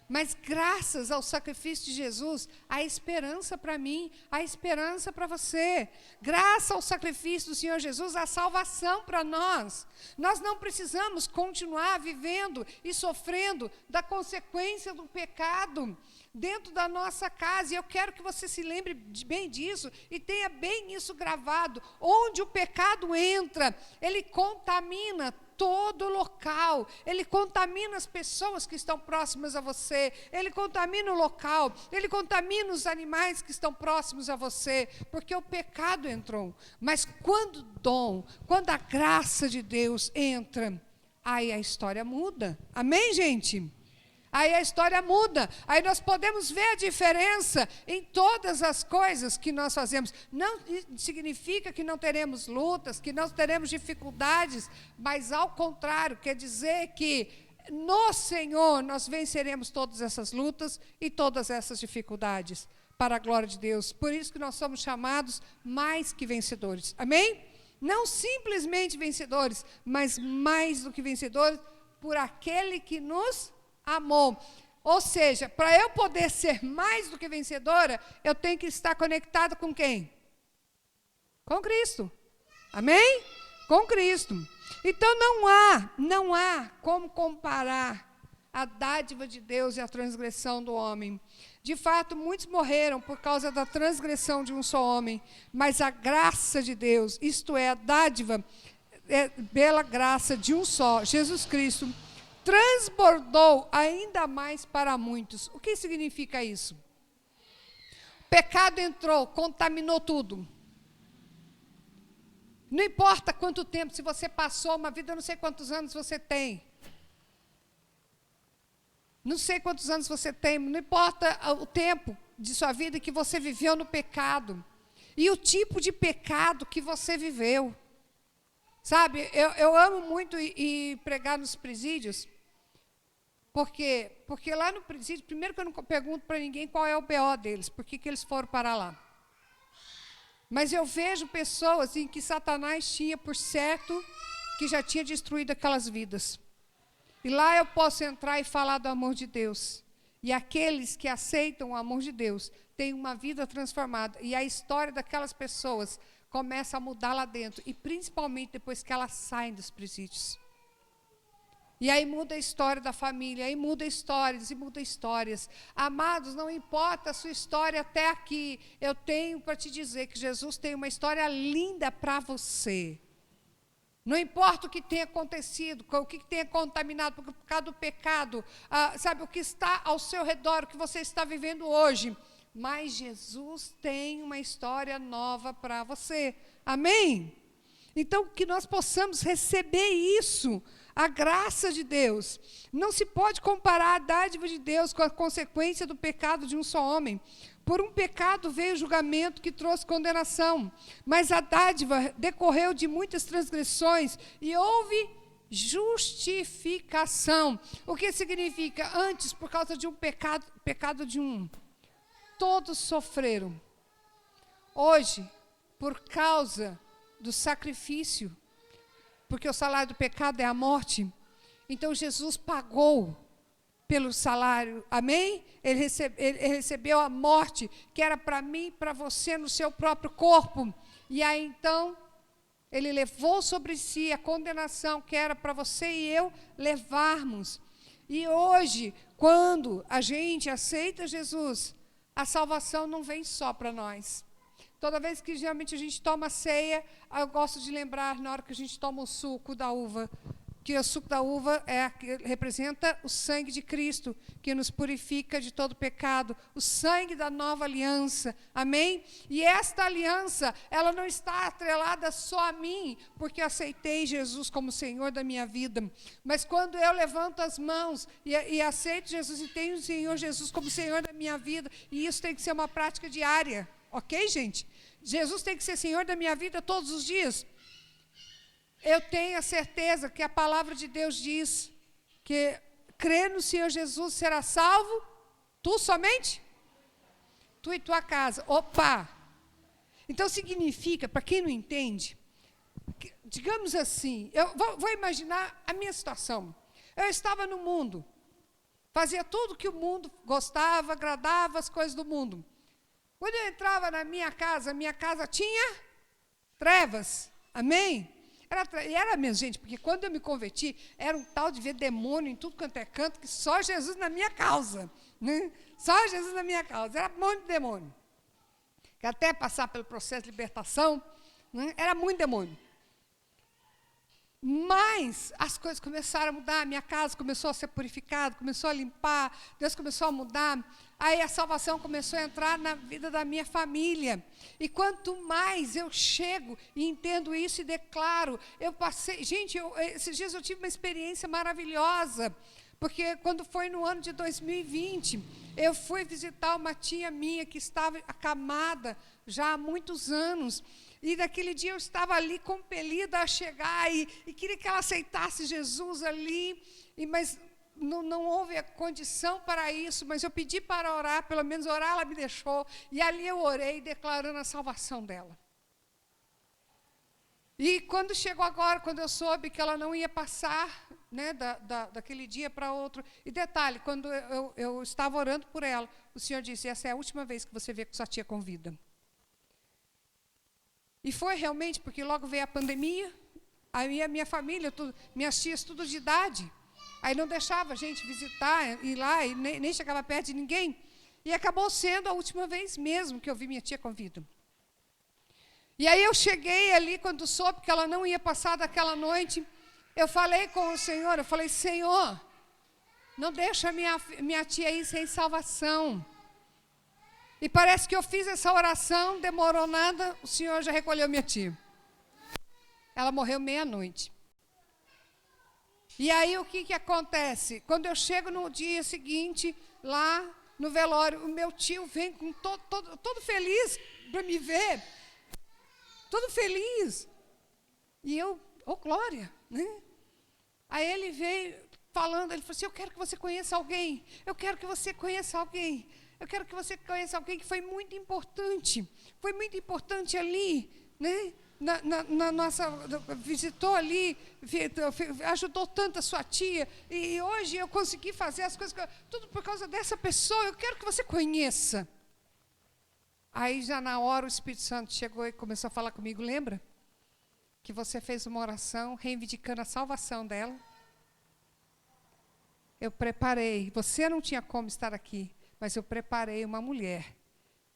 [SPEAKER 1] Mas graças ao sacrifício de Jesus, há esperança para mim, há esperança para você. Graças ao sacrifício do Senhor Jesus, há salvação para nós. Nós não precisamos continuar vivendo e sofrendo da consequência do pecado dentro da nossa casa. E eu quero que você se lembre bem disso e tenha bem isso gravado. Onde o pecado entra, ele contamina todo local, ele contamina as pessoas que estão próximas a você, ele contamina o local, ele contamina os animais que estão próximos a você, porque o pecado entrou. Mas quando a graça de Deus entra, aí a história muda. Amém, gente? Aí a história muda, aí nós podemos ver a diferença em todas as coisas que nós fazemos. Não significa que não teremos lutas, que não teremos dificuldades, mas ao contrário, quer dizer que no Senhor nós venceremos todas essas lutas e todas essas dificuldades, para a glória de Deus. Por isso que nós somos chamados mais que vencedores, amém? Não simplesmente vencedores, mas mais do que vencedores, por aquele que nos amou. Ou seja, para eu poder ser mais do que vencedora, eu tenho que estar conectada com quem? Com Cristo. Amém? Com Cristo. Então não há como comparar a dádiva de Deus e a transgressão do homem. De fato, muitos morreram por causa da transgressão de um só homem, mas a graça de Deus, isto é, a dádiva, pela graça de um só, Jesus Cristo, transbordou ainda mais para muitos. O que significa isso? O pecado entrou, contaminou tudo. Não importa quanto tempo, se você passou uma vida, eu não sei quantos anos você tem. Não sei quantos anos você tem, não importa o tempo de sua vida que você viveu no pecado. E o tipo de pecado que você viveu. Sabe, eu amo muito ir pregar nos presídios, porque lá no presídio, primeiro que eu não pergunto para ninguém qual é o BO deles, por que eles foram para lá. Mas eu vejo pessoas em que Satanás tinha por certo que já tinha destruído aquelas vidas. E lá eu posso entrar e falar do amor de Deus. E aqueles que aceitam o amor de Deus têm uma vida transformada. E a história daquelas pessoas começa a mudar lá dentro, e principalmente depois que elas saem dos presídios. E aí muda a história da família, aí muda histórias e muda histórias. Amados, não importa a sua história até aqui, eu tenho para te dizer que Jesus tem uma história linda para você. Não importa o que tenha acontecido, o que tenha contaminado por causa do pecado, sabe, o que está ao seu redor, o que você está vivendo hoje. Mas Jesus tem uma história nova para você. Amém? Então, que nós possamos receber isso, a graça de Deus. Não se pode comparar a dádiva de Deus com a consequência do pecado de um só homem. Por um pecado veio o julgamento que trouxe condenação, mas a dádiva decorreu de muitas transgressões e houve justificação. O que significa? Antes, por causa de um pecado de um, todos sofreram. Hoje, por causa do sacrifício, porque o salário do pecado é a morte, então Jesus pagou pelo salário, amém? Ele recebeu a morte, que era para mim e para você no seu próprio corpo, e aí então, ele levou sobre si a condenação, que era para você e eu levarmos. E hoje, quando a gente aceita Jesus, a salvação não vem só para nós. Toda vez que geralmente a gente toma ceia, eu gosto de lembrar, na hora que a gente toma o suco da uva, que o suco da uva representa o sangue de Cristo, que nos purifica de todo pecado, o sangue da nova aliança, amém? E esta aliança, ela não está atrelada só a mim, porque eu aceitei Jesus como Senhor da minha vida, mas quando eu levanto as mãos e aceito Jesus e tenho o Senhor Jesus como Senhor da minha vida, e isso tem que ser uma prática diária, ok, gente? Jesus tem que ser Senhor da minha vida todos os dias. Eu tenho a certeza que a palavra de Deus diz que crer no Senhor Jesus será salvo, tu somente? Tu e tua casa. Opa! Então significa, para quem não entende, que, digamos assim, eu vou imaginar a minha situação. Eu estava no mundo, fazia tudo que o mundo gostava, agradava as coisas do mundo. Quando eu entrava na minha casa tinha trevas, amém? Era mesmo, gente, porque quando eu me converti, era um tal de ver demônio em tudo quanto é canto, que só Jesus na minha causa, né? Só Jesus na minha causa, era muito demônio. Que até passar pelo processo de libertação, né? Era muito demônio. Mas as coisas começaram a mudar, minha casa começou a ser purificada, começou a limpar, Deus começou a mudar, aí a salvação começou a entrar na vida da minha família, e quanto mais eu chego e entendo isso e declaro, eu passei, gente, esses dias eu tive uma experiência maravilhosa, porque quando foi no ano de 2020, eu fui visitar uma tia minha que estava acamada já há muitos anos, e naquele dia eu estava ali compelida a chegar e queria que ela aceitasse Jesus ali, mas não houve a condição para isso, mas eu pedi para orar, pelo menos orar ela me deixou, e ali eu orei declarando a salvação dela. E quando chegou agora, quando eu soube que ela não ia passar, né, daquele dia para outro, e detalhe, quando eu estava orando por ela, o Senhor disse, essa é a última vez que você vê que sua tia com vida. E foi realmente, porque logo veio a pandemia, aí a minha família, minhas tias, tudo de idade, aí não deixava a gente visitar, ir lá, e nem chegava perto de ninguém, e acabou sendo a última vez mesmo que eu vi minha tia com vida. E aí eu cheguei ali, quando soube que ela não ia passar daquela noite, eu falei com o Senhor, eu falei, Senhor, não deixa minha tia ir sem salvação. E parece que eu fiz essa oração, demorou nada, o Senhor já recolheu minha tia. Ela morreu meia-noite. E aí o que acontece? Quando eu chego no dia seguinte, lá no velório, o meu tio vem com todo feliz para me ver. Todo feliz. E eu, glória, né? Aí ele veio falando, ele falou assim, eu quero que você conheça alguém. Eu quero que você conheça alguém. Eu quero que você conheça alguém que foi muito importante. Foi muito importante ali, né? Na nossa, visitou ali, ajudou tanto a sua tia. E hoje eu consegui fazer as coisas, tudo por causa dessa pessoa. Eu quero que você conheça. Aí já na hora o Espírito Santo chegou e começou a falar comigo, lembra? Que você fez uma oração reivindicando a salvação dela. eu preparei, você não tinha como estar aqui, mas eu preparei uma mulher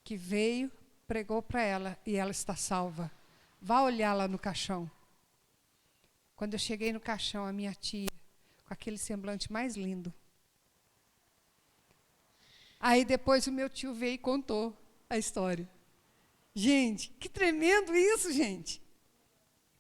[SPEAKER 1] que veio, pregou para ela e ela está salva. Vá olhar lá no caixão. Quando eu cheguei no caixão, a minha tia, com aquele semblante mais lindo. Aí depois o meu tio veio e contou a história. Gente, que tremendo isso, gente.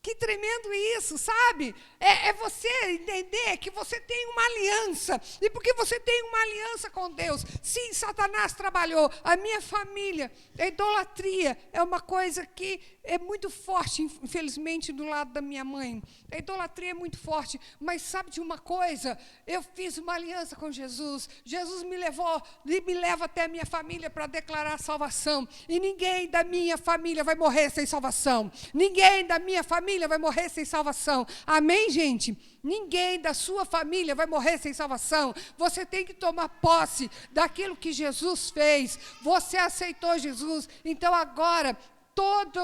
[SPEAKER 1] Que tremendo isso, sabe? É você entender que você tem uma aliança. E porque você tem uma aliança com Deus. Sim, Satanás trabalhou. A minha família, a idolatria é uma coisa que é muito forte, infelizmente, do lado da minha mãe. A idolatria é muito forte. Mas sabe de uma coisa? Eu fiz uma aliança com Jesus. Jesus me levou e me leva até a minha família para declarar salvação. E ninguém da minha família vai morrer sem salvação. Ninguém da minha família vai morrer sem salvação. Amém, gente? Ninguém da sua família vai morrer sem salvação. Você tem que tomar posse daquilo que Jesus fez. Você aceitou Jesus. Então agora, todo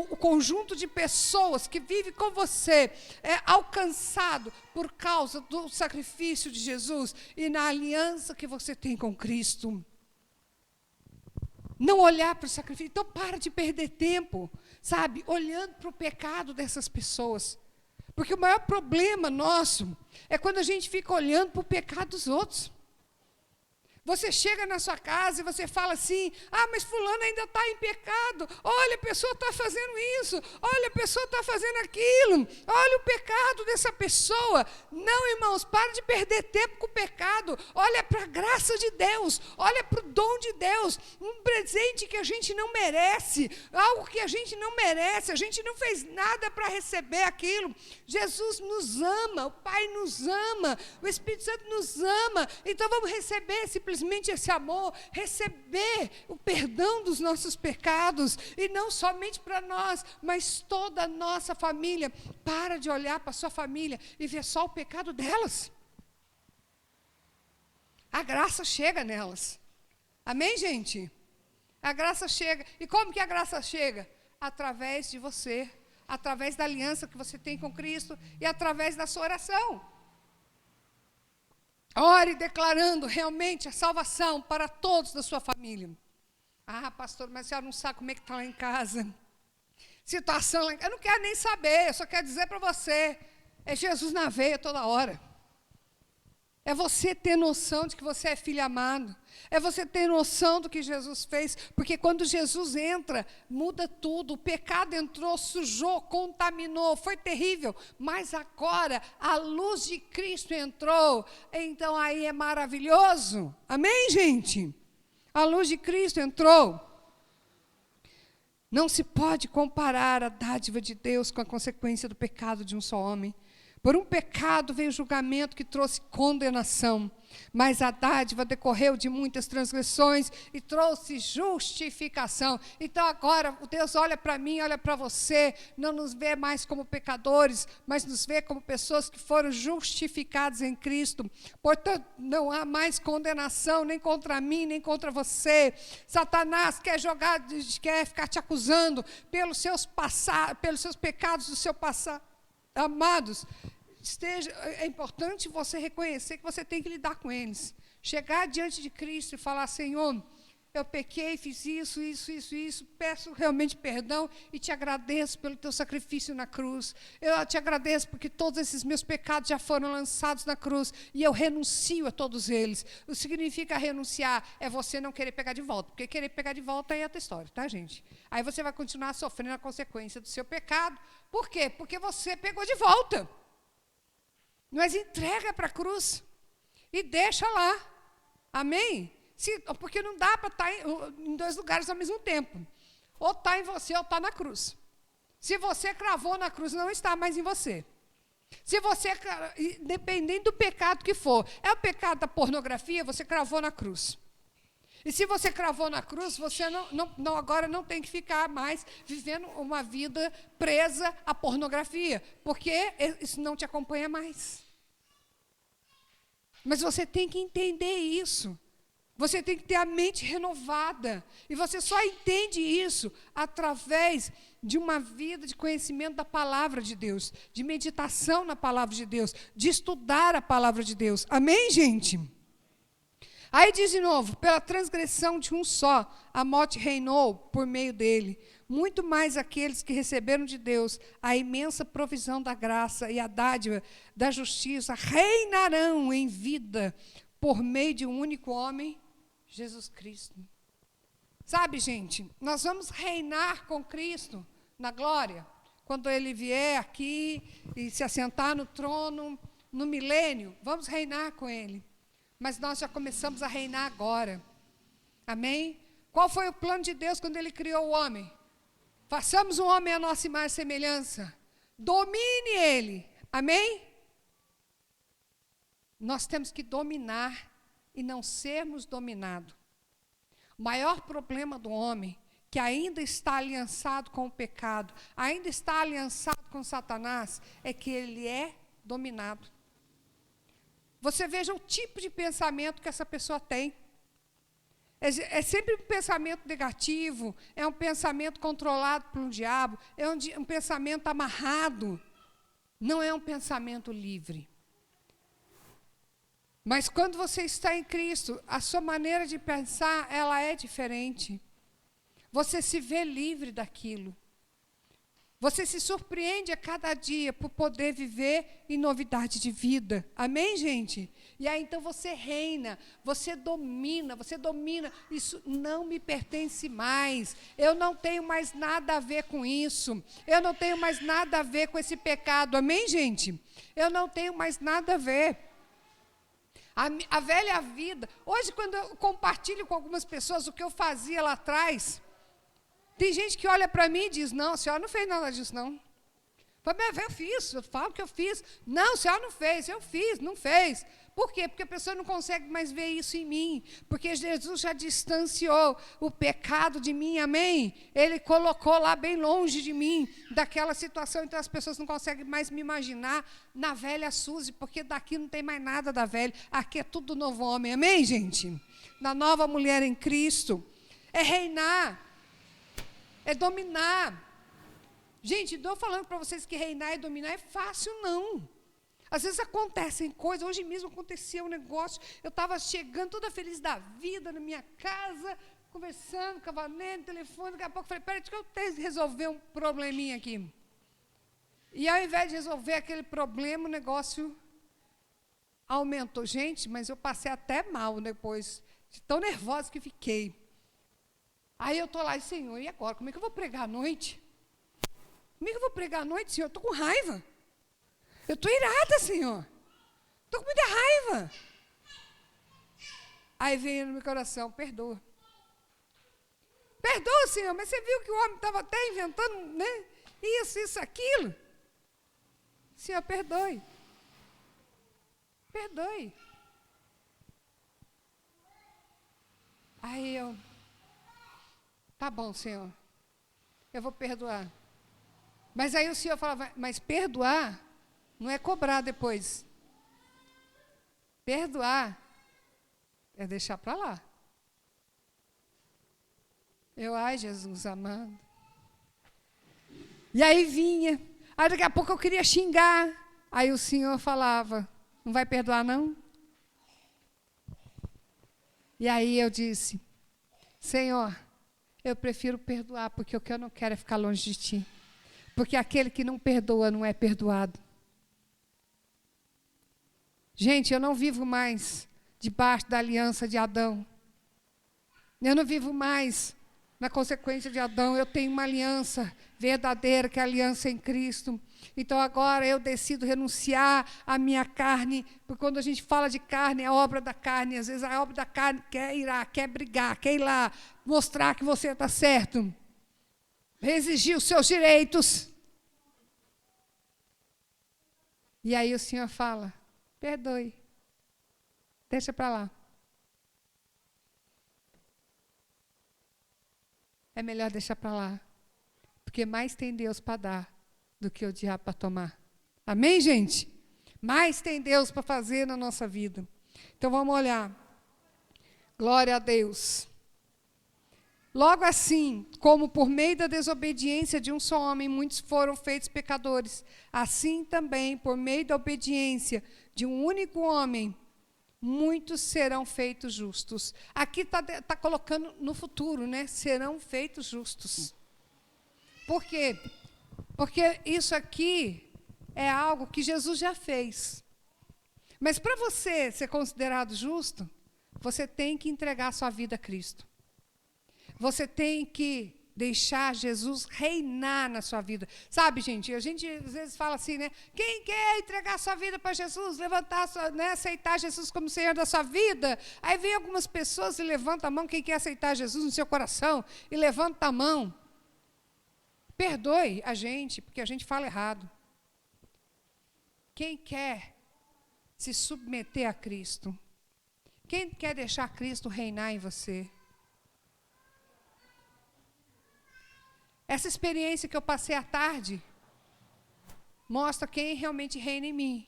[SPEAKER 1] o conjunto de pessoas que vive com você é alcançado por causa do sacrifício de Jesus e na aliança que você tem com Cristo. Não olhar para o sacrifício. Então, para de perder tempo, sabe? Olhando para o pecado dessas pessoas. Porque o maior problema nosso é quando a gente fica olhando para o pecado dos outros. Você chega na sua casa e você fala assim, mas fulano ainda está em pecado, olha, a pessoa está fazendo isso, olha, a pessoa está fazendo aquilo, olha o pecado dessa pessoa. Não, irmãos, para de perder tempo com o pecado, olha para a graça de Deus, olha para o dom de Deus, um presente que a gente não merece, algo que a gente não merece, a gente não fez nada para receber aquilo. Jesus nos ama, o Pai nos ama, o Espírito Santo nos ama, então vamos receber simplesmente esse amor, receber o perdão dos nossos pecados, e não somente para nós, mas toda a nossa família. Para de olhar para a sua família e ver só o pecado delas. A graça chega nelas. Amém, gente? A graça chega. E como que a graça chega? Através de você, através da aliança que você tem com Cristo e através da sua oração. Ore declarando realmente a salvação para todos da sua família. Pastor, mas a senhora não sabe como é que está lá em casa. Situação lá em casa. Eu não quero nem saber, eu só quero dizer para você, é Jesus na veia toda hora. É você ter noção de que você é filho amado. É você ter noção do que Jesus fez. Porque quando Jesus entra, muda tudo. O pecado entrou, sujou, contaminou. Foi terrível. Mas agora, a luz de Cristo entrou. Então aí é maravilhoso. Amém, gente? A luz de Cristo entrou. Não se pode comparar a dádiva de Deus com a consequência do pecado de um só homem. Por um pecado veio o julgamento que trouxe condenação, mas a dádiva decorreu de muitas transgressões e trouxe justificação. Então agora Deus olha para mim, olha para você, não nos vê mais como pecadores, mas nos vê como pessoas que foram justificadas em Cristo. Portanto, não há mais condenação, nem contra mim, nem contra você. Satanás quer ficar te acusando pelos seus pecados do seu passado. Amados, é importante você reconhecer que você tem que lidar com eles. Chegar diante de Cristo e falar, Senhor, eu pequei, fiz isso, peço realmente perdão e te agradeço pelo teu sacrifício na cruz. Eu te agradeço porque todos esses meus pecados já foram lançados na cruz e eu renuncio a todos eles. O que significa renunciar é você não querer pegar de volta, porque querer pegar de volta é outra história, tá, gente? Aí você vai continuar sofrendo a consequência do seu pecado. Por quê? Porque você pegou de volta. Mas entrega para a cruz e deixa lá. Amém? Porque não dá para estar em dois lugares ao mesmo tempo. Ou está em você ou está na cruz. Se você cravou na cruz, não está mais em você. Se você, dependendo do pecado que for, é o pecado da pornografia, você cravou na cruz. E se você cravou na cruz, você agora não tem que ficar mais vivendo uma vida presa à pornografia, porque isso não te acompanha mais. Mas você tem que entender isso. Você tem que ter a mente renovada. E você só entende isso através de uma vida de conhecimento da palavra de Deus, de meditação na palavra de Deus, de estudar a palavra de Deus. Amém, gente? Aí diz de novo, pela transgressão de um só, a morte reinou por meio dele. Muito mais aqueles que receberam de Deus a imensa provisão da graça e a dádiva da justiça reinarão em vida por meio de um único homem, Jesus Cristo. Sabe, gente, nós vamos reinar com Cristo na glória, quando Ele vier aqui e se assentar no trono, no milênio, vamos reinar com Ele. Mas nós já começamos a reinar agora. Amém? Qual foi o plano de Deus quando Ele criou o homem? Façamos o homem à nossa imagem e semelhança. Domine ele. Amém? Nós temos que dominar e não sermos dominados. O maior problema do homem, que ainda está aliançado com o pecado, ainda está aliançado com Satanás, é que ele é dominado. Você veja o tipo de pensamento que essa pessoa tem. É sempre um pensamento negativo, é um pensamento controlado por um diabo, é um pensamento amarrado, não é um pensamento livre. Mas quando você está em Cristo, a sua maneira de pensar, ela é diferente. Você se vê livre daquilo. Você se surpreende a cada dia por poder viver em novidade de vida. Amém, gente? E aí, então, você reina, você domina. Isso não me pertence mais. Eu não tenho mais nada a ver com isso. Eu não tenho mais nada a ver com esse pecado. Amém, gente? Eu não tenho mais nada a ver. A velha vida. Hoje, quando eu compartilho com algumas pessoas o que eu fazia lá atrás, tem gente que olha para mim e diz, não, a senhora não fez nada disso, não. Eu fiz, eu falo que eu fiz. Não, a senhora não fez, eu fiz, não fez. Por quê? Porque a pessoa não consegue mais ver isso em mim. Porque Jesus já distanciou o pecado de mim, amém? Ele colocou lá bem longe de mim, daquela situação. Então as pessoas não conseguem mais me imaginar na velha Suzy, porque daqui não tem mais nada da velha. Aqui é tudo novo homem, amém, gente? Na nova mulher em Cristo. É reinar. É dominar. Gente, estou falando para vocês que reinar e dominar é fácil, não. Às vezes acontecem coisas, hoje mesmo aconteceu um negócio, eu estava chegando toda feliz da vida na minha casa, conversando com a Vanessa no telefone, daqui a pouco eu falei, peraí, deixa eu tenho que resolver um probleminha aqui. E ao invés de resolver aquele problema, o negócio aumentou. Gente, mas eu passei até mal depois, de tão nervosa que fiquei. Aí eu estou lá, Senhor, e agora? Como é que eu vou pregar à noite? Como é que eu vou pregar à noite, Senhor? Eu estou com raiva. Eu estou irada, Senhor. Estou com muita raiva. Aí veio no meu coração, perdoa. Perdoa, Senhor, mas você viu que o homem estava até inventando, né? Isso, aquilo. Senhor, perdoe. Perdoe. Aí eu... Tá bom, Senhor, eu vou perdoar. Mas aí o Senhor falava, mas perdoar não é cobrar depois. Perdoar é deixar para lá. Ai, Jesus amado. E aí vinha, aí daqui a pouco eu queria xingar. Aí o Senhor falava, não vai perdoar não? E aí eu disse, Senhor, eu prefiro perdoar, porque o que eu não quero é ficar longe de Ti. Porque aquele que não perdoa não é perdoado. Gente, eu não vivo mais debaixo da aliança de Adão. Eu não vivo mais na consequência de Adão. Eu tenho uma aliança verdadeira, que é a aliança em Cristo. Então agora eu decido renunciar à minha carne, porque quando a gente fala de carne, é a obra da carne. Às vezes a obra da carne quer ir lá, quer brigar, quer ir lá, mostrar que você está certo. Exigir os seus direitos. E aí o Senhor fala, perdoe, deixa para lá. É melhor deixar para lá, porque mais tem Deus para dar do que o diabo para tomar. Amém, gente? Mais tem Deus para fazer na nossa vida. Então vamos olhar. Glória a Deus. Logo assim, como por meio da desobediência de um só homem, muitos foram feitos pecadores, assim também, por meio da obediência de um único homem, muitos serão feitos justos. Aqui está colocando no futuro, né? Serão feitos justos. Por quê? Porque isso aqui é algo que Jesus já fez. Mas para você ser considerado justo, você tem que entregar a sua vida a Cristo. Você tem que deixar Jesus reinar na sua vida. Sabe, gente, a gente às vezes fala assim, né? Quem quer entregar a sua vida para Jesus, levantar, aceitar Jesus como Senhor da sua vida? Aí vem algumas pessoas e levanta a mão, quem quer aceitar Jesus no seu coração, e levanta a mão. Perdoe a gente, porque a gente fala errado. Quem quer se submeter a Cristo? Quem quer deixar Cristo reinar em você? Essa experiência que eu passei à tarde mostra quem realmente reina em mim.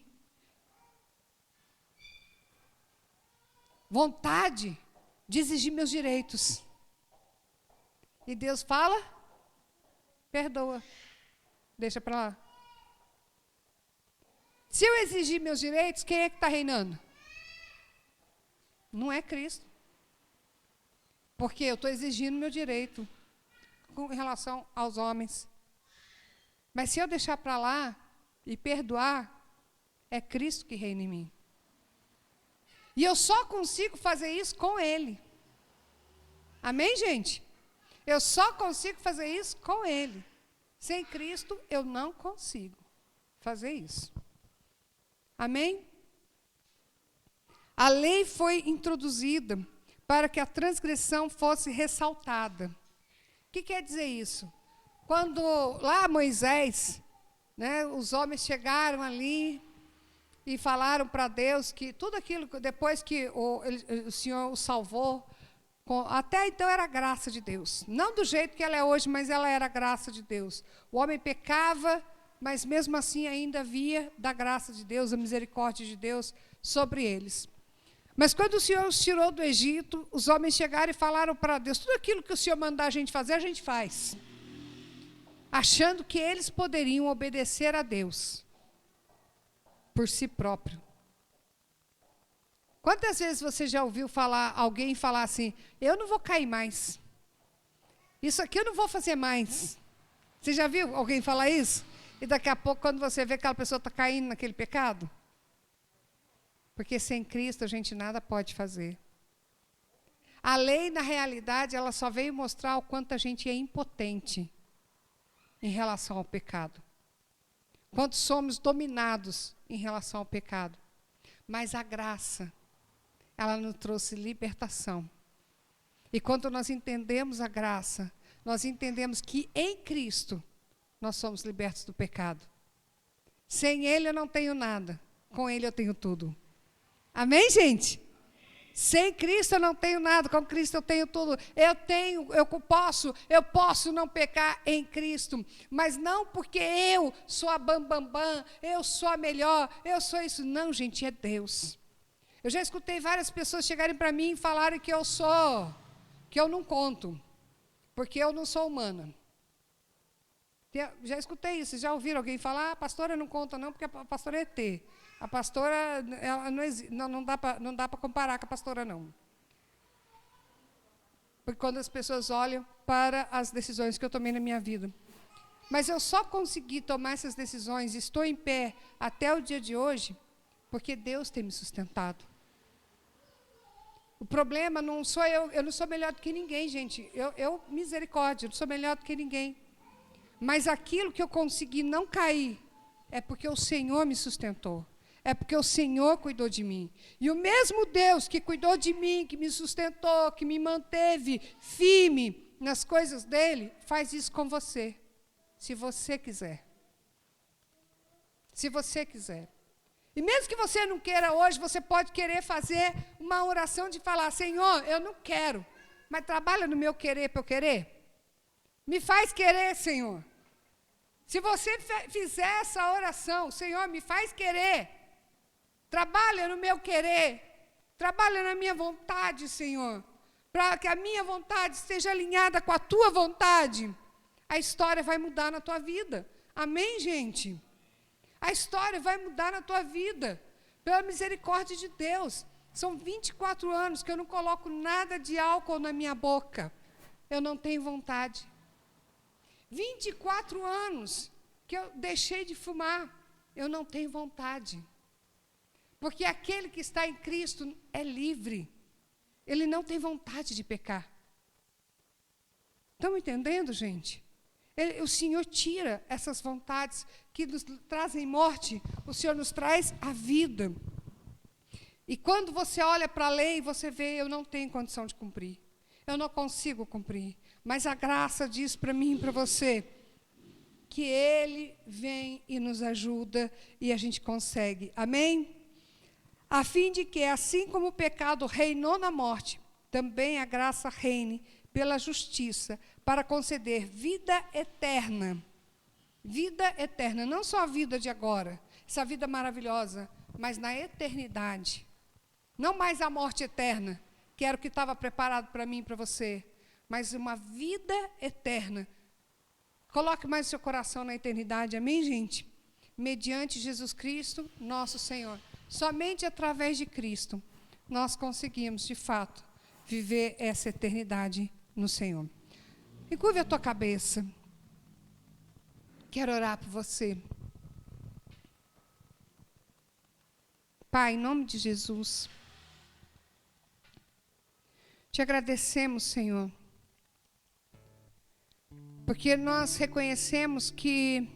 [SPEAKER 1] Vontade de exigir meus direitos. E Deus fala, perdoa, deixa para lá. Se eu exigir meus direitos, quem é que está reinando? Não é Cristo. Porque eu estou exigindo meu direito com relação aos homens. Mas se eu deixar para lá e perdoar, é Cristo que reina em mim. E eu só consigo fazer isso com Ele. Amém, gente? Eu só consigo fazer isso com Ele. Sem Cristo, eu não consigo fazer isso. Amém? A lei foi introduzida para que a transgressão fosse ressaltada. O que quer dizer isso? Quando lá Moisés, né, os homens chegaram ali e falaram para Deus que tudo aquilo, depois que o Senhor o salvou, até então era a graça de Deus. Não do jeito que ela é hoje, mas ela era a graça de Deus. O homem pecava, mas mesmo assim ainda havia da graça de Deus, a misericórdia de Deus sobre eles. Mas quando o Senhor os tirou do Egito, os homens chegaram e falaram para Deus, tudo aquilo que o Senhor mandar a gente fazer, a gente faz. Achando que eles poderiam obedecer a Deus por si próprio. Quantas vezes você já ouviu alguém falar assim, eu não vou cair mais. Isso aqui eu não vou fazer mais. Você já viu alguém falar isso? E daqui a pouco, quando você vê que aquela pessoa está caindo naquele pecado? Porque sem Cristo a gente nada pode fazer. A lei, na realidade, ela só veio mostrar o quanto a gente é impotente em relação ao pecado. Quanto somos dominados em relação ao pecado. Mas a graça, ela nos trouxe libertação. E quando nós entendemos a graça, nós entendemos que em Cristo nós somos libertos do pecado. Sem Ele eu não tenho nada, com Ele eu tenho tudo. Amém, gente? Sem Cristo eu não tenho nada, com Cristo eu tenho tudo. Eu posso não pecar em Cristo, mas não porque eu sou a bambambam, eu sou a melhor, eu sou isso. Não, gente, é Deus. Eu já escutei várias pessoas chegarem para mim e falarem que eu não conto, porque eu não sou humana. Já escutei isso, já ouviram alguém falar, a pastora não conta não, porque a pastora é ET. A pastora, ela não dá para comparar com a pastora, não. Porque quando as pessoas olham para as decisões que eu tomei na minha vida. Mas eu só consegui tomar essas decisões, estou em pé até o dia de hoje, porque Deus tem me sustentado. O problema não sou eu não sou melhor do que ninguém, gente. Misericórdia, eu não sou melhor do que ninguém. Mas aquilo que eu consegui não cair, é porque o Senhor me sustentou. É porque o Senhor cuidou de mim. E o mesmo Deus que cuidou de mim, que me sustentou, que me manteve firme nas coisas dele, faz isso com você, se você quiser. Se você quiser. E mesmo que você não queira hoje, você pode querer fazer uma oração de falar, Senhor, eu não quero, mas trabalha no meu querer para eu querer. Me faz querer, Senhor. Se você fizer essa oração, Senhor, me faz querer. Trabalha no meu querer, Trabalha na minha vontade, Senhor, para que a minha vontade esteja alinhada com a tua vontade. A história vai mudar na tua vida. Amém, gente? A história vai mudar na tua vida, pela misericórdia de Deus. São 24 anos que eu não coloco nada de álcool na minha boca. Eu não tenho vontade. 24 anos que eu deixei de fumar. Eu não tenho vontade. Porque aquele que está em Cristo é livre. Ele não tem vontade de pecar. Estão entendendo, gente? O Senhor tira essas vontades que nos trazem morte. O Senhor nos traz a vida. E quando você olha para a lei, você vê, eu não tenho condição de cumprir. Eu não consigo cumprir. Mas a graça diz para mim e para você que Ele vem e nos ajuda e a gente consegue. Amém? A fim de que, assim como o pecado reinou na morte, também a graça reine pela justiça, para conceder vida eterna. Vida eterna, não só a vida de agora, essa vida maravilhosa, mas na eternidade. Não mais a morte eterna, que era o que estava preparado para mim e para você, mas uma vida eterna. Coloque mais seu coração na eternidade, amém, gente? Mediante Jesus Cristo, nosso Senhor. Somente através de Cristo, nós conseguimos, de fato, viver essa eternidade no Senhor. E curve a tua cabeça. Quero orar por você. Pai, em nome de Jesus, te agradecemos, Senhor, porque nós reconhecemos que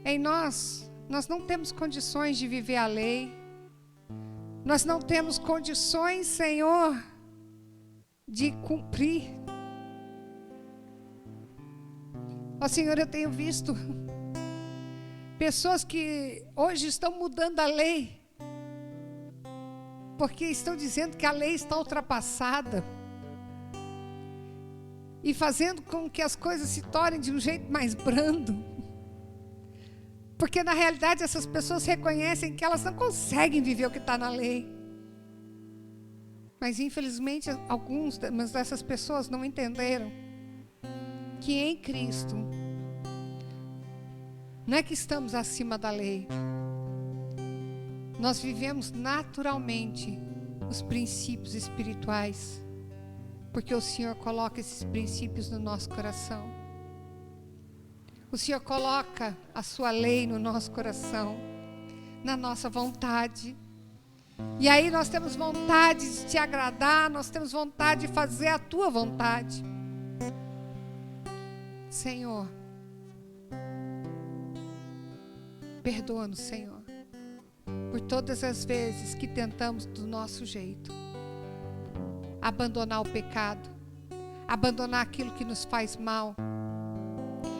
[SPEAKER 1] em nós não temos condições de viver a lei, nós não temos condições, Senhor, de cumprir. Ó Senhor, eu tenho visto pessoas que hoje estão mudando a lei, porque estão dizendo que a lei está ultrapassada, e fazendo com que as coisas se tornem de um jeito mais brando. Porque, na realidade, essas pessoas reconhecem que elas não conseguem viver o que está na lei. Mas, infelizmente, algumas dessas pessoas não entenderam que em Cristo, não é que estamos acima da lei. Nós vivemos naturalmente os princípios espirituais, porque o Senhor coloca esses princípios no nosso coração. O Senhor coloca a sua lei no nosso coração, na nossa vontade. E aí nós temos vontade de te agradar, nós temos vontade de fazer a tua vontade. Senhor, perdoa-nos, Senhor, por todas as vezes que tentamos do nosso jeito abandonar o pecado, abandonar aquilo que nos faz mal.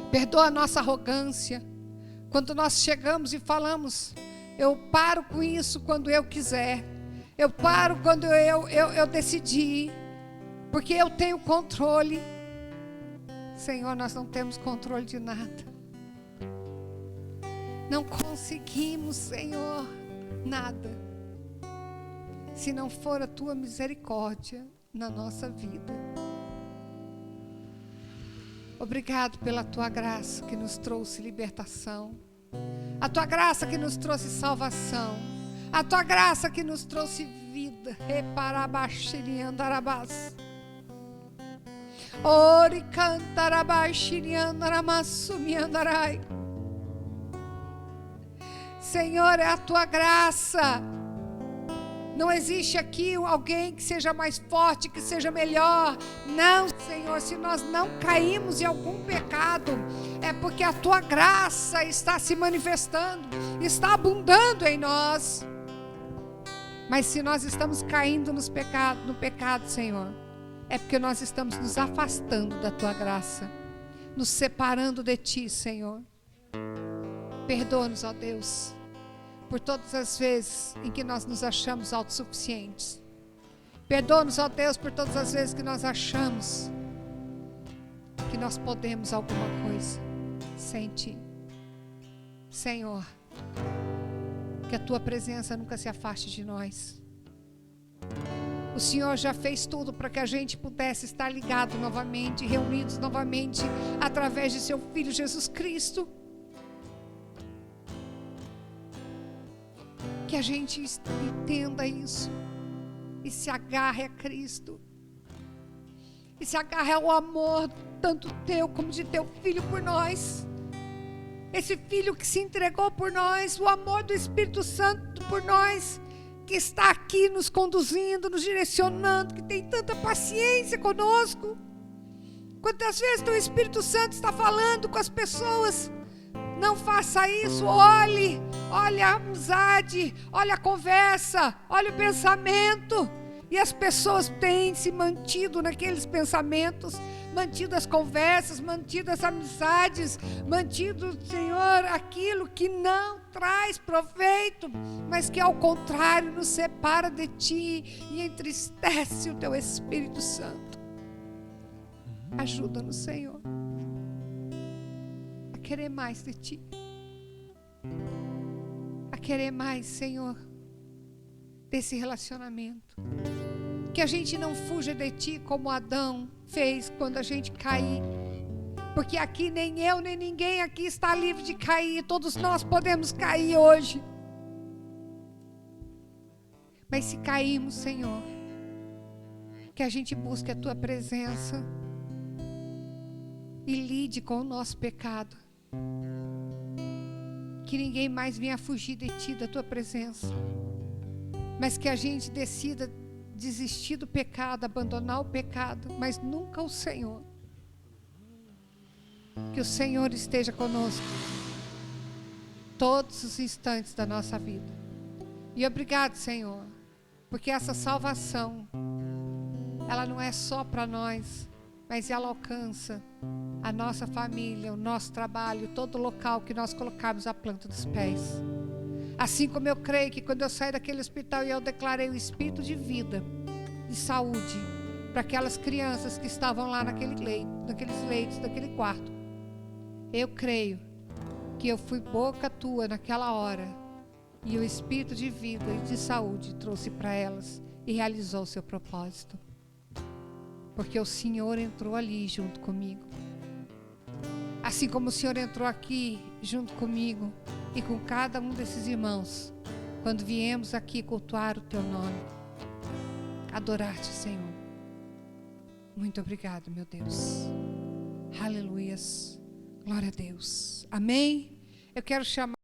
[SPEAKER 1] Perdoa a nossa arrogância, quando nós chegamos e falamos, eu paro com isso quando eu quiser, eu paro quando eu decidi, porque eu tenho controle. Senhor, nós não temos controle de nada, não conseguimos, Senhor, nada, se não for a tua misericórdia na nossa vida. Obrigado pela tua graça que nos trouxe libertação, a tua graça que nos trouxe salvação, a tua graça que nos trouxe vida. Reparabaxiriandarabás. Ori cantarabaxiriandaramassumiandarai. Senhor, é a tua graça. Não existe aqui alguém que seja mais forte, que seja melhor. Não, Senhor, se nós não caímos em algum pecado, é porque a tua graça está se manifestando, está abundando em nós. Mas se nós estamos caindo no pecado, Senhor, é porque nós estamos nos afastando da tua graça, nos separando de ti, Senhor. Perdoa-nos, ó Deus, por todas as vezes em que nós nos achamos autossuficientes. Perdoa-nos, ó Deus, por todas as vezes que nós achamos que nós podemos alguma coisa sem ti. Senhor, que a tua presença nunca se afaste de nós. O Senhor já fez tudo para que a gente pudesse estar ligado novamente, reunidos novamente, através de seu Filho Jesus Cristo. Que a gente entenda isso e se agarre a Cristo. E se agarre ao amor, tanto teu como de teu Filho por nós. Esse Filho que se entregou por nós, o amor do Espírito Santo por nós, que está aqui nos conduzindo, nos direcionando, que tem tanta paciência conosco. Quantas vezes o Espírito Santo está falando com as pessoas, não faça isso, olhe a amizade, olha a conversa, olha o pensamento. E as pessoas têm se mantido naqueles pensamentos, mantido as conversas, mantido as amizades, mantido, Senhor, aquilo que não traz proveito, mas que ao contrário nos separa de Ti e entristece o Teu Espírito Santo. Ajuda-nos, Senhor, a querer mais de Ti, a querer mais, Senhor, desse relacionamento. Que a gente não fuja de Ti como Adão fez quando a gente cair. Porque aqui nem eu, nem ninguém aqui está livre de cair. Todos nós podemos cair hoje. Mas se cairmos, Senhor, que a gente busque a Tua presença e lide com o nosso pecado. Que ninguém mais venha fugir de Ti, da Tua presença. Mas que a gente decida desistir do pecado, abandonar o pecado, mas nunca o Senhor. Que o Senhor esteja conosco todos os instantes da nossa vida. E obrigado, Senhor, porque essa salvação, ela não é só para nós, mas ela alcança a nossa família, o nosso trabalho, todo local que nós colocarmos a planta dos pés. Assim como eu creio que quando eu saí daquele hospital e eu declarei o espírito de vida, de saúde, para aquelas crianças que estavam lá naqueles leitos, naquele quarto. Eu creio que eu fui boca Tua naquela hora e o espírito de vida e de saúde trouxe para elas e realizou o seu propósito. Porque o Senhor entrou ali junto comigo. Assim como o Senhor entrou aqui junto comigo e com cada um desses irmãos, quando viemos aqui cultuar o Teu nome, adorar-te, Senhor. Muito obrigado, meu Deus. Aleluias. Glória a Deus. Amém. Eu quero chamar